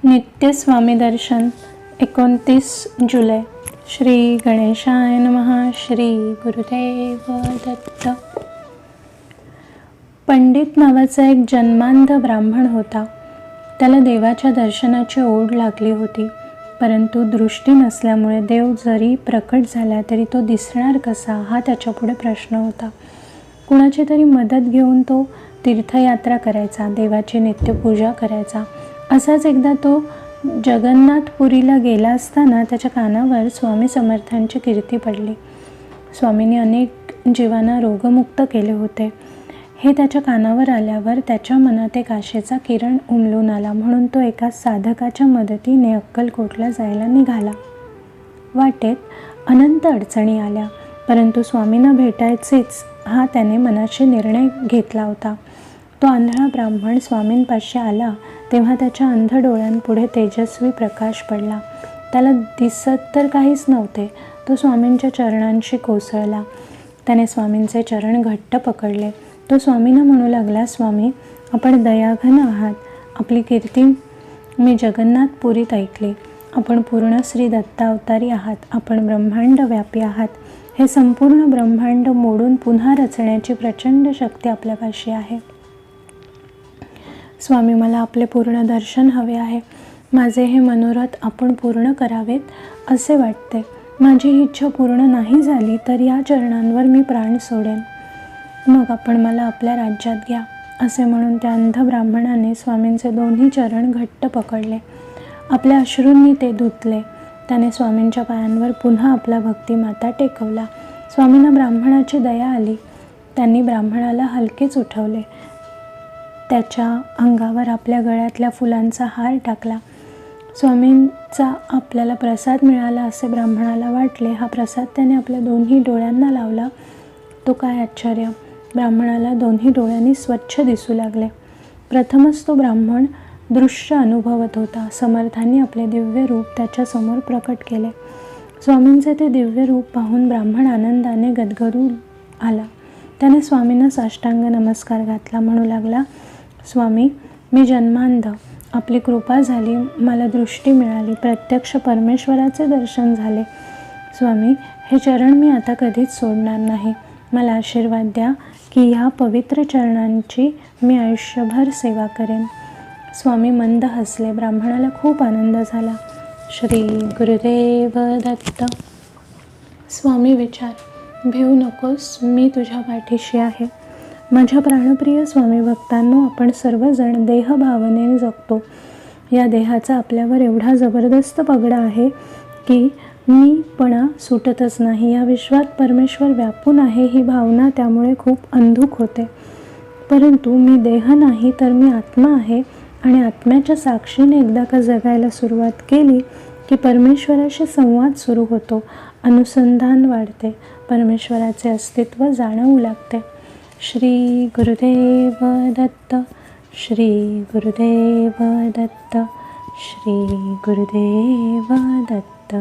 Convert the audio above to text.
नित्य स्वामी दर्शन 29 जुलै. श्री गणेशाय नमः. श्री गुरुदेव दत्त. पंडित नावाचा एक जन्मांध ब्राह्मण होता. त्याला देवाच्या दर्शनाची ओढ लागली होती, परंतु दृष्टी नसल्यामुळे देव जरी प्रकट झाला तरी तो दिसणार कसा हा त्याच्यापुढे प्रश्न होता. कुणाची तरी मदत घेऊन तो तीर्थयात्रा करायचा, देवाची नित्यपूजा करायचा. असाच एकदा तो जगन्नाथपुरीला गेला असताना त्याच्या कानावर स्वामी समर्थांची कीर्ती पडली. स्वामींनी अनेक जीवांना रोगमुक्त केले होते हे त्याच्या कानावर आल्यावर त्याच्या मनात एक आशेचा किरण उमलून आला. म्हणून तो एका साधकाच्या मदतीने अक्कलकोटला जायला निघाला. वाटेत अनंत अडचणी आल्या, परंतु स्वामींना भेटायचेच हा त्याने मनाशी निर्णय घेतला होता. तो आंधळा ब्राह्मण स्वामींपाशी आला तेव्हा त्याच्या अंध डोळ्यांपुढे तेजस्वी प्रकाश पडला. त्याला दिसत तर काहीच नव्हते. तो स्वामींच्या चरणांशी कोसळला. त्याने स्वामींचे चरण घट्ट पकडले. तो स्वामींना म्हणू लागला, स्वामी, आपण दयाघन आहात. आपली कीर्ती मी जगन्नाथपुरीत ऐकली. आपण पूर्ण श्री दत्तावतारी आहात. आपण ब्रह्मांड व्यापी आहात. हे संपूर्ण ब्रह्मांड मोडून पुन्हा रचण्याची प्रचंड शक्ती आपल्यापाशी आहे. स्वामी, मला आपले पूर्ण दर्शन हवे आहे. माझे हे मनोरथ आपण पूर्ण करावेत असे वाटते. माझी ही इच्छा पूर्ण नाही झाली तर या चरणांवर मी प्राण सोडेन. मग आपण मला आपल्या राज्यात घ्या. असे म्हणून त्या अंध ब्राह्मणाने स्वामींचे दोन्ही चरण घट्ट पकडले. आपल्या अश्रूंनी ते धुतले. त्याने स्वामींच्या पायांवर पुन्हा आपला भक्तिमाता टेकवला. स्वामींना ब्राह्मणाची दया आली. त्यांनी ब्राह्मणाला हलकेच उठवले. त्याच्या अंगावर आपल्या गळ्यातल्या फुलांचा हार टाकला. स्वामींचा आपल्याला प्रसाद मिळाला असे ब्राह्मणाला वाटले. हा प्रसाद त्याने आपल्या दोन्ही डोळ्यांना लावला. तो काय आश्चर्य! ब्राह्मणाला दोन्ही डोळ्यांनी स्वच्छ दिसू लागले. प्रथमच तो ब्राह्मण दृश्य अनुभवत होता. समर्थांनी आपले दिव्य रूप त्याच्यासमोर प्रकट केले. स्वामींचे ते दिव्य रूप पाहून ब्राह्मण आनंदाने गदगदून आला. त्याने स्वामींना साष्टांग नमस्कार घातला. म्हणू लागला, स्वामी, मी जन्मांध. आपली कृपा झाली. मला दृष्टी मिळाली. प्रत्यक्ष परमेश्वराचे दर्शन झाले. स्वामी, हे चरण मी आता कधीच सोडणार नाही. मला आशीर्वाद द्या की ह्या पवित्र चरणांची मी आयुष्यभर सेवा करेन. स्वामी मंद हसले. ब्राह्मणाला खूप आनंद झाला. श्री गुरुदेव दत्त. स्वामी विचार, भिवू नकोस, मी तुझ्या पाठीशी आहे. माझ्या प्राणप्रिय स्वामी भक्तांनो, आपण सर्वजण देहभावनेने जगतो. या देहाचा आपल्यावर एवढा जबरदस्त पगडा आहे की मीपणा सुटतच नाही. या विश्वात परमेश्वर व्यापून आहे ही भावना त्यामुळे खूप अंधुक होते. परंतु मी देह नाही तर मी आत्मा आहे आणि आत्म्याच्या साक्षीने एकदा का जगायला सुरुवात केली की परमेश्वराशी संवाद सुरू होतो. अनुसंधान वाढते. परमेश्वराचे अस्तित्व जाणवू लागते. श्री गुरुदेव दत्त. श्री गुरुदेव दत्त. श्री गुरुदेव दत्त.